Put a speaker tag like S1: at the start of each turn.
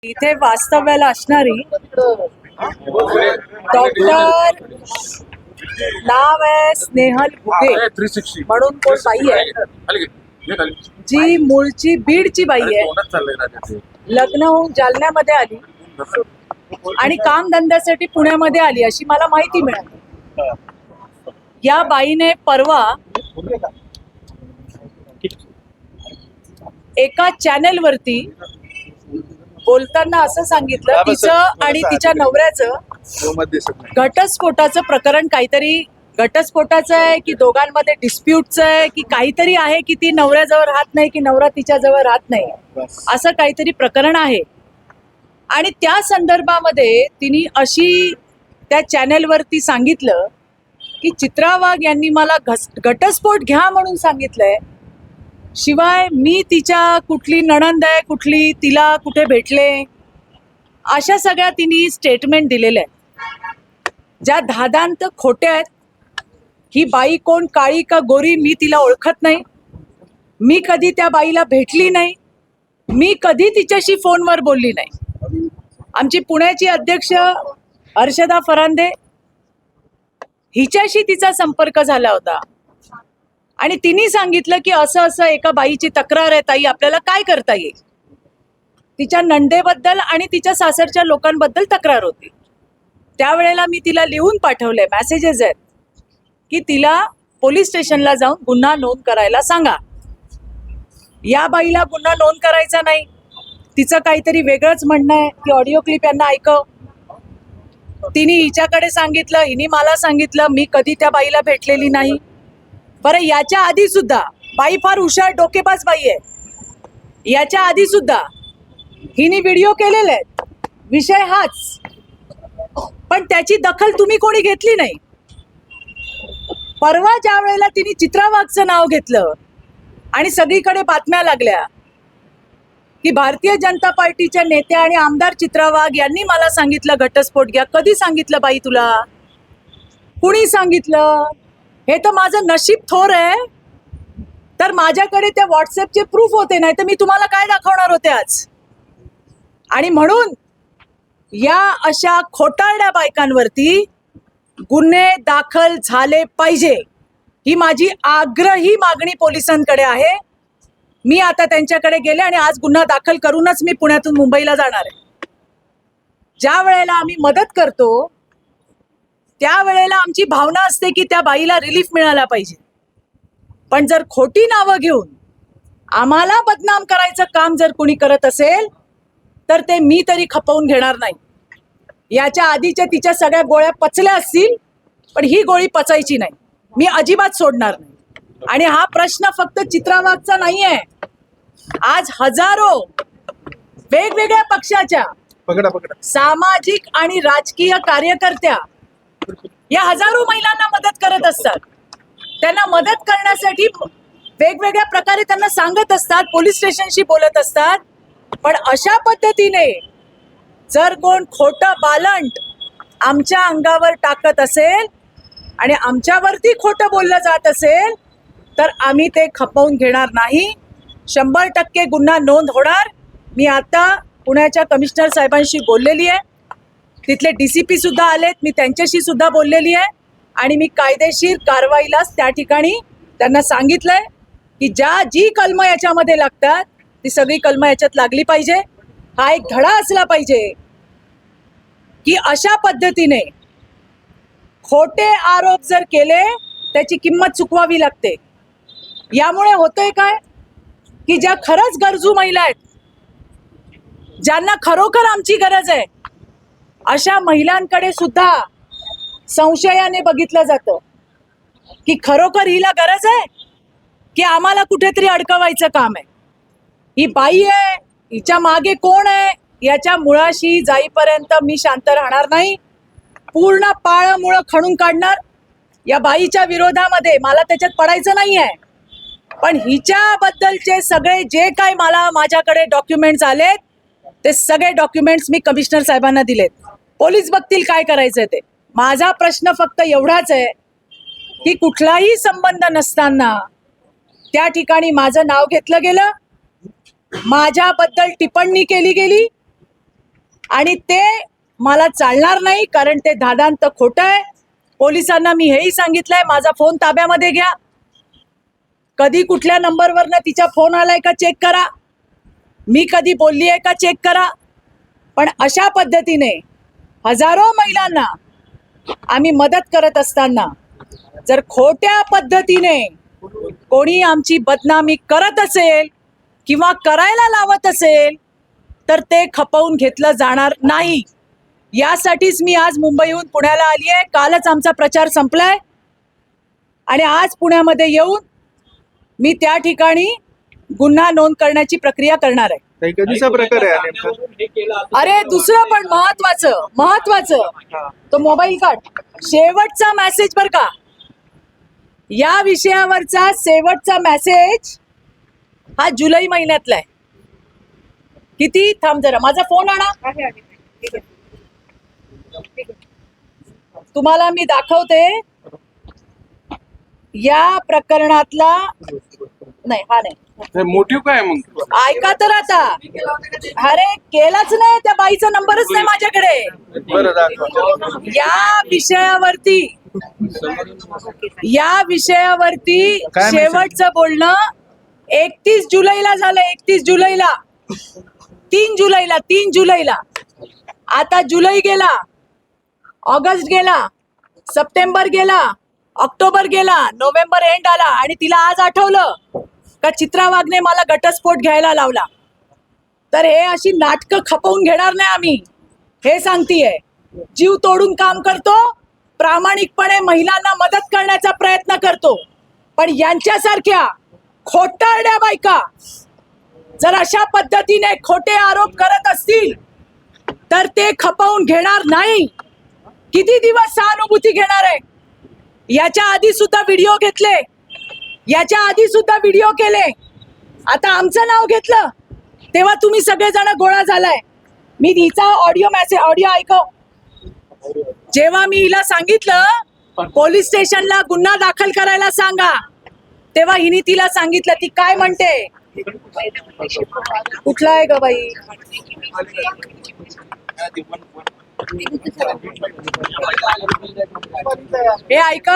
S1: इथे वास्तव्याला असणारी डॉक्टर नाव आहे स्नेहल घुगे म्हणून कोण बाई आहे जी मूळची बीडची बाई आहे. लग्न होऊन जालन्यामध्ये आली आणि काम धंद्यासाठी पुण्यामध्ये आली अशी मला माहिती मिळाली. या बाईने परवा एका चॅनेल वरती बोलताना असं सांगितलं तिचं आणि तिच्या नवऱ्याचं घटस्फोटाचं प्रकरण काहीतरी घटस्फोटाचं आहे की दोघांमध्ये डिस्प्यूटचं आहे की काहीतरी आहे की ती नवऱ्याजवळ राहत नाही की नवरा तिच्याजवळ राहत नाही असं काहीतरी प्रकरण आहे. आणि त्या संदर्भामध्ये तिने अशी त्या चॅनेलवरती सांगितलं की चित्रा वाघ यांनी मला घटस्फोट घ्या म्हणून सांगितलंय, शिवाय मी तिच्या कुठली नणंद आहे कुठली तिला कुठे भेटले अशा सगळ्या तिने स्टेटमेंट दिलेल्या आहेत ज्या धादांत खोट्या आहेत. ही बाई कोण काळी का गोरी मी तिला ओळखत नाही, मी कधी त्या बाईला भेटली नाही, मी कधी तिच्याशी फोनवर बोलली नाही. आमची पुण्याची अध्यक्ष हर्षदा फरांदे हिच्याशी तिचा संपर्क झाला होता आणि तिने सांगितलं की असं असं एका बाईची तक्रार आहे ताई, आपल्याला काय करता येईल. तिच्या नंदेबद्दल आणि तिच्या सासरच्या लोकांबद्दल तक्रार होती. त्यावेळेला मी तिला लिहून पाठवले, मेसेजेस आहेत की तिला पोलीस स्टेशनला जाऊन गुन्हा नोंद करायला सांगा. या बाईला गुन्हा नोंद करायचा नाही, तिचं काहीतरी वेगळंच म्हणणं आहे की ऑडिओ क्लिप यांना ऐकव. तिने हिच्याकडे सांगितलं, हिने मला सांगितलं मी कधी त्या बाईला भेटलेली नाही. बरं, याच्या आधी सुद्धा बाई फार हुशार डोकेबाज बाई आहे. याच्या आधी सुद्धा हिने व्हिडिओ केलेले आहेत, विषय हाच, पण त्याची दखल तुम्ही कोणी घेतली नाही. परवा ज्या वेळेला तिने चित्रा वाघचं नाव घेतलं आणि सगळीकडे बातम्या लागल्या की भारतीय जनता पार्टीच्या नेत्या आणि आमदार चित्रा वाघ यांनी मला सांगितलं घटस्फोट घ्या. कधी सांगितलं बाई तुला, कुणी सांगितलं? हे तर माझं नशीब थोर आहे, तर माझ्याकडे त्या व्हॉट्सअपचे प्रूफ होते, नाही तर मी तुम्हाला काय दाखवणार होते आज. आणि म्हणून या अशा खोटारड्या बायकांवरती गुन्हे दाखल झाले पाहिजे ही माझी आग्रही मागणी पोलिसांकडे आहे. मी आता त्यांच्याकडे गेले आणि आज गुन्हा दाखल करूनच मी पुण्यातून मुंबईला जाणार आहे. ज्या वेळेला आम्ही मदत करतो त्यावेळेला आमची भावना असते की त्या बाईला रिलीफ मिळाला पाहिजे, पण जर खोटी नावं घेऊन आम्हाला बदनाम करायचं काम जर कोणी करत असेल तर ते मी तरी खपवून घेणार नाही. याच्या आधीच्या तिच्या सगळ्या गोळ्या पचल्या असतील, पण ही गोळी पचायची नाही, मी अजिबात सोडणार नाही. आणि हा प्रश्न फक्त चित्रा वाघचा नाही आहे. आज हजारो वेगवेगळ्या पक्षाच्या सामाजिक आणि राजकीय कार्यकर्त्या या हजारो महिलांना मदत करत असतात. त्यांना मदत करण्यासाठी वेगवेगळ्या प्रकारे त्यांना सांगत असतात, पोलीस स्टेशनशी बोलत असतात. पण अशा पद्धतीने जर कोण खोटं बालंट आमच्या अंगावर टाकत असेल आणि आमच्यावरती खोटं बोललं जात असेल तर आम्ही ते खपवून घेणार नाही. 100% गुन्हा नोंद होणार. मी आता पुण्याच्या कमिशनर साहेबांशी बोललेली आहे, तिथले DCP सुद्धा आलेत, मी त्यांच्याशी सुद्धा बोललेली आहे आणि मी कायदेशीर कारवाईलाच त्या ठिकाणी त्यांना सांगितलंय की जी कलमं याच्यामध्ये लागतात ती सगळी कलमं याच्यात लागली पाहिजे. हा एक धडा असला पाहिजे की अशा पद्धतीने खोटे आरोप जर केले त्याची किंमत चुकवावी लागते. यामुळे होतंय काय की ज्या खरंच गरजू महिला आहेत, ज्यांना खरोखर आमची गरज आहे, अशा महिलांकडे सुद्धा संशयाने बघितलं जातं की खरोखर हिला गरज आहे की आम्हाला कुठेतरी अडकवायचं काम आहे. ही बाई आहे, हिच्या मागे कोण आहे याच्या मुळाशी जाईपर्यंत मी शांत राहणार नाही. पूर्ण पाळमुळं खणून काढणार. या बाईच्या विरोधामध्ये मला त्याच्यात पडायचं नाही आहे, पण हिच्याबद्दलचे सगळे जे काय मला माझ्याकडे डॉक्युमेंट्स आलेत ते सगळे डॉक्युमेंट्स मी कमिशनर साहेबांना दिलेत. पोलीस बघतील काय करायचं ते. माझा प्रश्न फक्त एवढाच आहे की कुठलाही संबंध नसताना त्या ठिकाणी माझं नाव घेतलं गेलं, माझ्याबद्दल टिप्पणी केली गेली आणि ते मला चालणार नाही, कारण ते दादांत खोटं आहे. पोलिसांना मी हेही सांगितलंय, माझा फोन ताब्यामध्ये घ्या, कधी कुठल्या नंबरवरनं तिचा फोन आलाय का चेक करा, मी कधी बोलली आहे का चेक करा. पण अशा पद्धतीने हजारो महिलांना आम्ही मदत करत असताना जर खोट्या पद्धतीने कोणी आमची बदनामी करत असेल किंवा करायला लावत असेल तर ते खपवून घेतलं जाणार नाही. यासाठीच मी आज मुंबईहून पुण्याला आली आहे. कालच आमचा प्रचार संपलाय आणि आज पुण्यामध्ये येऊन मी त्या ठिकाणी गुन्हा नोंद करण्याची प्रक्रिया करणार आहे.
S2: कधीचा प्रकार आहे हा नेमका?
S1: अरे दुसरं पण महत्वाचं तो मोबाईल काढ. शेवटचा मेसेज बर का, या विषयावरचा शेवटचा मेसेज हा जुलै महिन्यातला आहे. किती, थांब जरा माझा फोन आणा, तुम्हाला मी दाखवते. या प्रकरणातला नाही, हा नाही,
S2: मोटिव्ह काय मग?
S1: ऐका तर आता. अरे केलाच नाही, त्या बाईचा नंबरच नाही माझ्याकडे.
S2: बरं दाखवा.
S1: या विषयावरती
S2: काय
S1: शेवटचं बोलणं 31 जुलैला झालं. 31 जुलैला, 3 जुलैला. आता जुलै गेला, ऑगस्ट गेला, सप्टेंबर गेला, ऑक्टोबर गेला, नोव्हेंबर एंड आला आणि तिला आज आठवलं का चित्रा वाघने मला घटस्फोट घ्यायला लावला. तर हे अशी नाटकं खपवून घेणार नाही आम्ही, हे सांगतीये. जीव तोडून काम करतो, प्रामाणिकपणे महिलांना मदत करण्याचा प्रयत्न करतो. पण यांच्यासारख्या खोटारड्या बायका जर अशा पद्धतीने खोटे आरोप करत असतील तर ते खपवून घेणार नाही. किती दिवस सहानुभूती घेणार आहे? याच्या आधी सुद्धा व्हिडिओ घेतले, याच्या आधी सुद्धा व्हिडिओ केले. आता आमचं नाव घेतलं तेव्हा तुम्ही सगळेजण गोळा झालाय. मी हिचा ऑडिओ ऐकव. जेव्हा मी हिला सांगितलं पोलीस स्टेशनला गुन्हा दाखल करायला सांगा, तेव्हा हिने तिला सांगितलं. ती काय म्हणते, कुठला आहे ग बाई, हे ऐका.